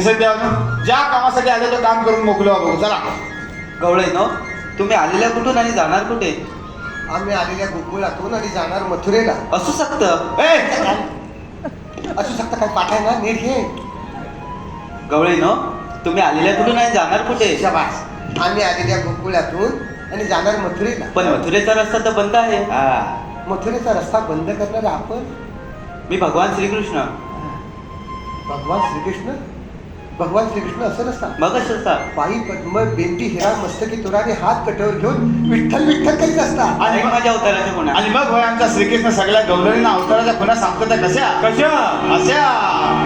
की सध्या ज्या कामासाठी आले तो काम करून मोकलो बघू. चला. गवळे न तुम्ही आलेल्या कुठून आणि जाणार कुठे? आम्ही आलेल्या गोकुळातून आणि जाणार मथुरेला. असू शकतं. असू शकतं काय पाठ आहे ना, नीट घे. गवळे न तुम्ही आलेल्या कुठून आणि जाणार कुठे? शाबास. आम्ही आलेल्या गोकुळातून आणि जाणार मथुरेला. पण मथुरेचा रस्ता तर बंद आहे. मथुरेचा रस्ता बंद करणारे आपण? मी भगवान श्रीकृष्ण. भगवान श्रीकृष्ण? भगवान श्रीकृष्ण असं नसतात. मग कसं असता? पायी पद्म बेंटी हिरा मस्तकी तुराने हात कटवर घेऊन विठ्ठल विठ्ठल करीत असतात. आणि माझ्या अवताराच्या कोणा? आणि मग होय आमचा श्रीकृष्ण सगळ्या गौरवींना अवताराच्या खुणा सांगतो त्या कशा कशा अशा.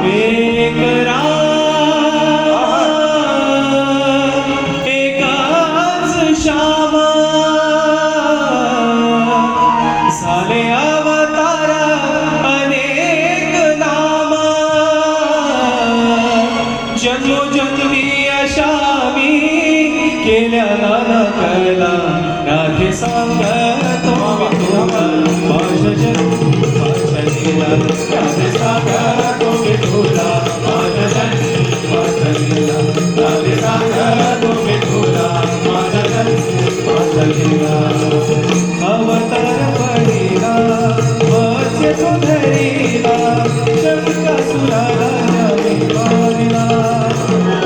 एक एकाच श्यामा झाले अवतार अनेक नामा जन्मोजन्मी अशा मी केल्या नाना कला राधे सांगतो मी तुला भाषा